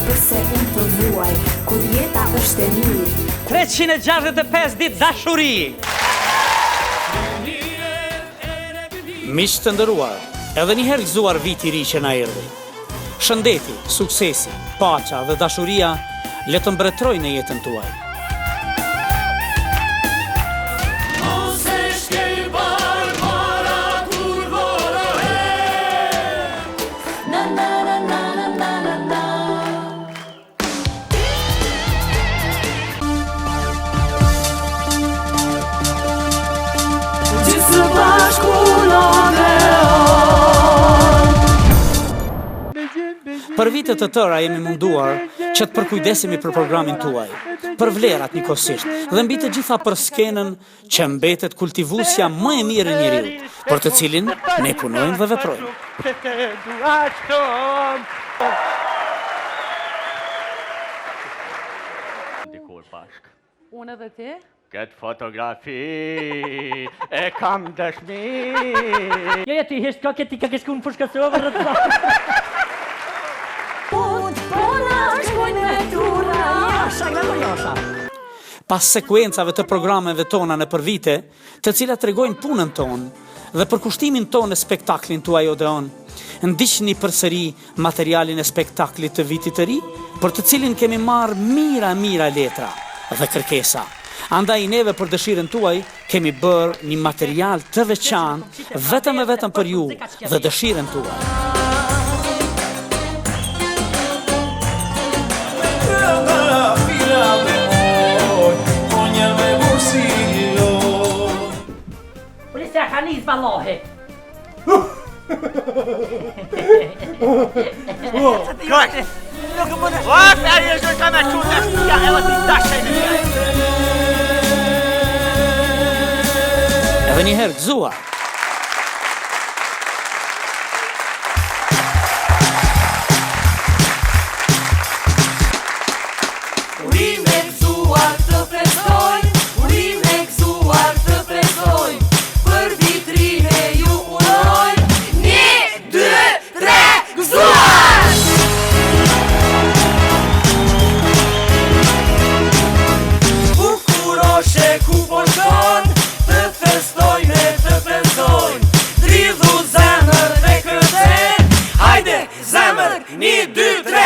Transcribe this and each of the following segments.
përse unë të vuaj, kur jeta është e mirë. 365 ditë dashuri. Miq të nderuar, edhe një herë gëzuar viti i ri që na erdhi. Shëndeti, suksesi, paqja dhe dashuria le të mbretërojnë në jetën tuaj. Për vite të tëra jemi munduar që të përkujdesemi për programin tuaj, për vlerat njëkohësisht, dhe mbi të gjitha për skenën që mbetet kultivusja më e mirë e njeriut, për të cilin ne punojmë dhe veprojmë. Dikur bashk. Unë edhe ti? Këtë fotografi e kam dëshmi. Jo, ti hesht ka këti ka këshku në përshkasovë rëtë. Pas sekuencave të programeve tona në për vite, të cilat tregojnë punën tonë dhe përkushtimin tonë në spektaklin tuaj Odeon, ndiqni përsëri materialin e spektaklit të vitit të ri, për të cilin kemi marrë mira letra dhe kërkesa. Andaj neve për dëshirën tuaj kemi bërë një material të veçantë vetëm e vetëm për ju dhe dëshirën tuaj. Polisja ka nis ballohi. Kajt! Vak, a je zhoj ka me qu të shpia e vëtë i dashen e Edhe një herë gëzuar. Urime gëzuar të festoj, urime gëzuar të festoj, për vitrine ju uroj, 1, 2, 3, gëzuar! Bukuroshe ku po shkon, të festojnë, të festojnë, dridhu zemër dhe kërcen, hajde zemër, 1, 2, 3!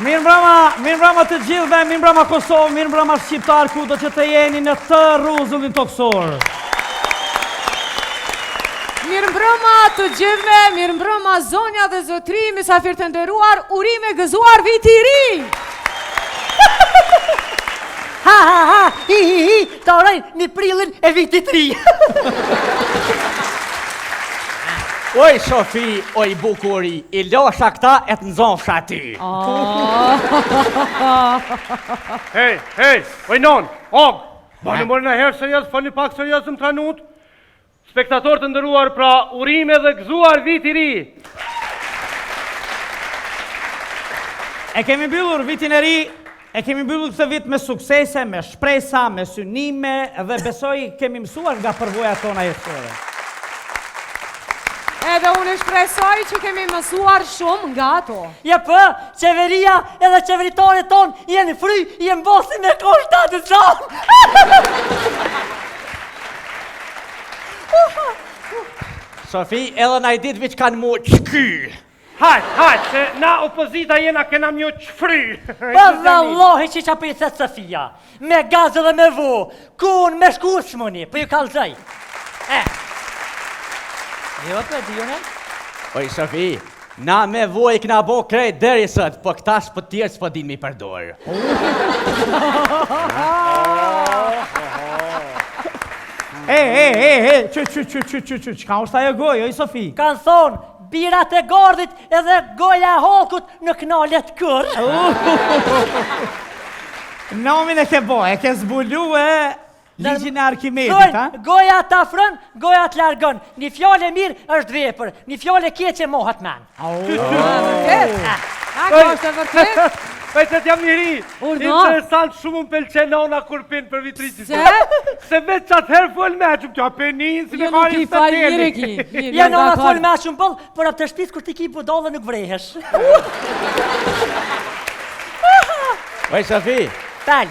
Mirë mbrëma të gjithëve, mirë mbrëma Kosovë, mirë mbrëma Shqiptar, ku do që të jeni në të rruzullin toksor. Mirë mbrëma të gjithëve, mirë mbrëma zonja dhe zotri, mysafir të nderuar, urime gëzuar viti i ri! Ta urojnë një prillin e vitit ri. Oj, Shofi, oj, bukuri, i losha këta e të nëzofsha ti. Hej, oj non, bani mori në herë serios, fali pak serios më tranut. Spektator të ndëruar, pra urime dhe gëzuar viti ri. E kemi mbyllur vitin e ri, e kemi mbyllur këtë vit me suksese, me shpresa, me synime, dhe besoj kemi mësuar nga përvoja tona jetësore. Edhe unë shpresoj që kemi mësuar shumë nga ato. Ja për, qeveria edhe qeveritore tonë jeni fry, jeni bosi me koshtatë të zonë. Sofi, edhe na i ditë vich kanë mu qky. Hajt, se na opozita jena kena mjo qfry. Për dhe Allahi që qa për i thetë Sofia, me gazë dhe me vu, ku unë me shku shmoni, për ju kalëzaj. Jo, për di, jone? Oj, Sofi, Na me voj këna bo krejt deri sot, po këta s'po tjerë s'po din mi përdor. Çu, çka është ajo gojë, oj Sofi? Kanë thonë, birat e gardit edhe goja e halkut në knalet kër. Nomin e ke bo, e ke zbulu e ligjin e Arkimedit, ha? Goja të afrën, goja të largën. Një fjallë e mirë është vepër, një fjallë e keqe mohat men. Ako është e vërtet? Pejtet jam njëri, interesant shumë më pëlqen nona kur pinë për vitriqit. Se veç qatë herë fol me që më të apenin, si me kari së të tjeli. Ja nona fol me shumë pëllë, për atë të shpis kur ti ki budallë nuk vrehesh. Oj, Sofi, Tal.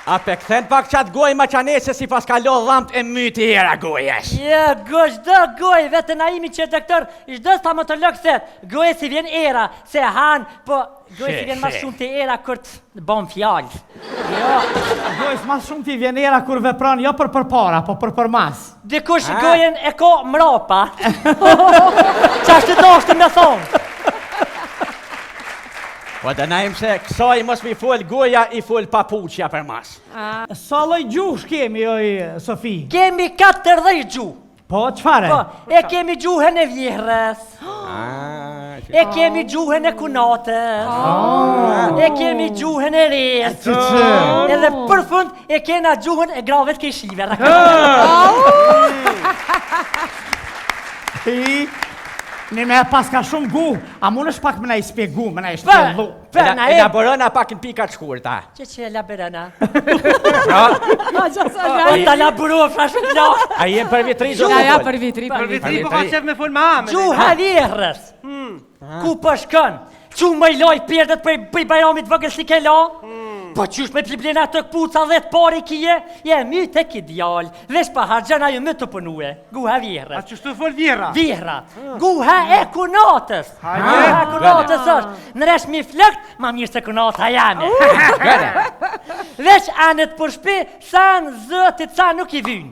a pe këthen pak qatë goj ma qanese si pas ka lo dhamt e myti hera gojesh. Ja, gjdo goj, vetë na imi që doktor, gjdo stomatolog thet, goje si vjen era, se han, po goje si vjen ma shumë të era kur të bon fjallë. Jo. Gojës mas shumë ti vjen era kur vepron, jo për para, po për mas. Dikush gojen e ko mrapa. Qashtë të doshtë me thonë. Po të najmë se kësoj mos mi fol goja i fol papuqja për mas. Sa lloj gjuhësh kemi, oj Sofi? Kemi 40 gjuhë. Po, çfarë? Po, e kemi gjuhën e vjehrës. E kemi gjuhën e kunatës. E kemi gjuhën e resë. Edhe për fund e kena gjuhën e grave të keshive. Në me pas ka shumë gu, a mund është pak më na i spjegu, më na i shpjellu. Elaborona pak në pikat shkurta. Që elaborona? O ta laburo, frashë të lakë. A jem për vitri do Ja, për vitri. Për vitri po ka qef me fol me ame. Gjuha vjehrës. Ku përshkën? Që më i loj pjerdet për i bajramit vëgës si ke la? Po qysh me pliblena të këpuca dhe të pari kije? Je my të ki djallë, vesh pa hargjana ju më të pënue. Guha vjehrës. A që shtu fol vjera? Vjehra. Guha e kunatës. Guha e kunatës është. Nëresh mi flëkt, ma mirë se kunata jame. Vesh anet për shpi, sanë zëtit sa nuk i vynë.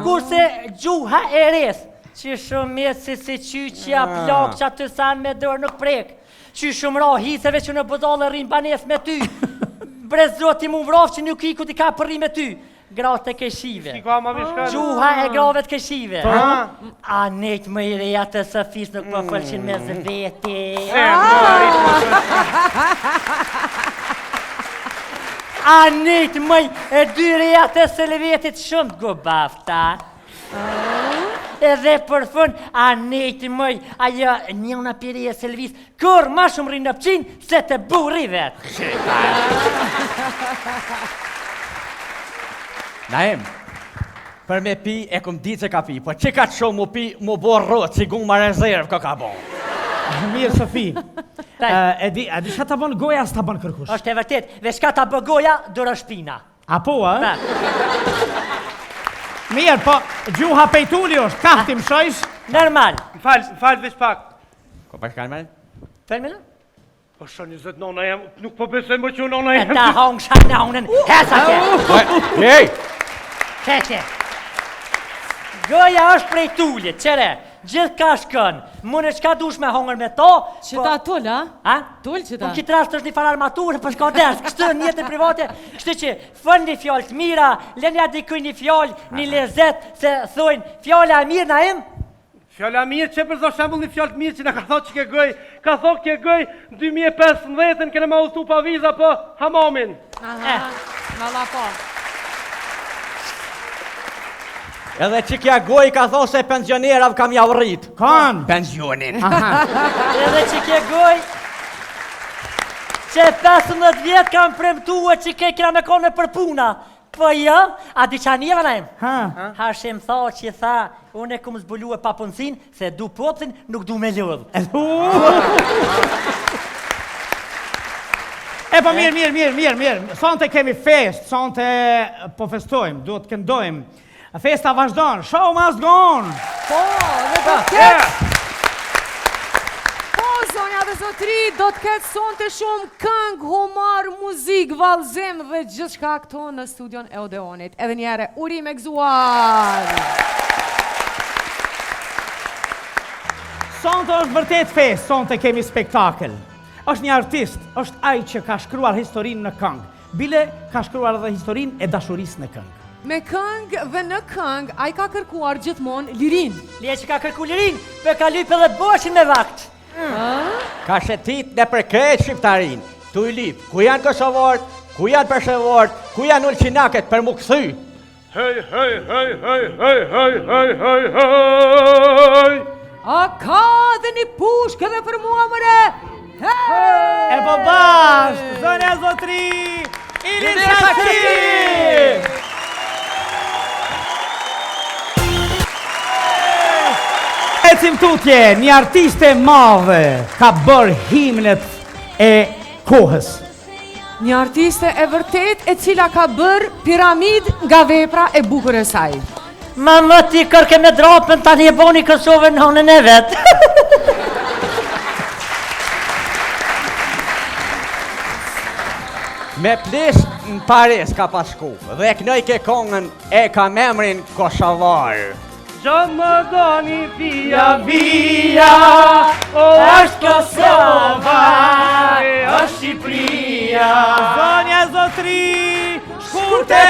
Kurse gjuha e resë, që shumë mirë si qyqja plak që aty sanë me dorë nuk prek. Që shumë ra hiseve që në bëdallë rrinë banes me ty. Brezoti mu vraf që nuk i ku ti ka përri me ty. Gratë e keshive. Gjuha e grave të keshive. A nejt më i reja të Sofis nuk po fëllqin me zveti. A nejt më e dy reja të Selvetit shumë të gubafta. Edhe për fund, a nejti mëj, ajo njëna piri e Selvis, kur ma shumë rinë në pëqinë, se të burri vetë. Naim, për me pi e këm ditë se ka pi, po që ka të shumë mu pi, mu bo rrët, si gu ma rezervë ka ka bon. Mirë, Sofi. E di shka të bon goja, së të bon kërkush? Është e vërtet, ve shka të bë goja, dërë shpina. Apo, a? Mirë, po, gjuha pejtulli është, kahti më shojsh? Normal. Falë veç pak. Ko pa shkanë me? Fërmina? Po shë 20 nona jem, nuk po besoj më që nona E jem. ta hongë shanaunen, hesa ke. Hej! Keqe. Goja është prej tullit, qere. Gjithë ka shkën, mune qka dush me hongër me to. Që ta tull, a? A? Tull që ta? Po kitë rast është një farë armaturë, për shka desh, kështë në jetën private, kështë që fën një fjallë të mira, lenja dikuj një fjallë, një lezet, se thojnë, fjallë a mirë na im? Fjalla mirë që përzo shambull një fjallë të mirë që nga ka thot që ke gëj, ka thot ke gëj 2015-ën kene ma ustu pa viza po hamamin. Valla po. Edhe që kja goj ka thonë se pensionerav kam ja rrit. Kanë? Pensionin. Edhe që ke goj, që 15 vjetë kam premtua që ke kira me kone për puna. Po jo, a di qa njeva na im? Hashim tha që tha, unë e këmë zbulu e papunësin, se du popëtin, nuk du me lodhë. E po mirë. Sonte kemi fest, sonte po festojmë, duhet të këndojmë. Festa vazhdon, show must go on! Po, dhe do të ketë. Po, zonja dhe zotri, do të ketë sonte shumë këngë, humor, muzik, vallëzim dhe gjithë shka këto në studion e Odeonit. Edhe njere, urime gëzuar! Sonte është vërtet fest, sonte kemi spektakël. Është një artist, është ai që ka shkruar historinë në këngë. Bile ka shkruar edhe historinë e dashurisë në këngë. Me këngë dhe në këngë, ai ka kërkuar gjithmonë lirin. Le që ka kërku lirin, për ka lyp edhe boshin me vakt. Ka shetit në përkrejt shqiptarin. Tu i lip, ku janë kosovart, ku janë përshevart, ku janë ulqinaket për mu këthy. Hej, hej, hej, hej, hej, hej, hej, hej, hej. A ka dhe një pushkë edhe për mua mëre? Hej! E po bashkë, zonja zotri, Ilir Shaki! Ecim tutje, një artiste madhe ka bërë himnet e kohës. Një artiste e vërtet e cila ka bërë piramid nga vepra e bukur e saj. Ma më ti kërke me drapën tani e boni Kosovën në honën e vetë. Me plis në Paris ka pashku dhe kënoj ke kongën e ka memrin kosovar. Gjatë më doni via, Via, është Kosova, është Shqipëria. Zonja zotri, shkurte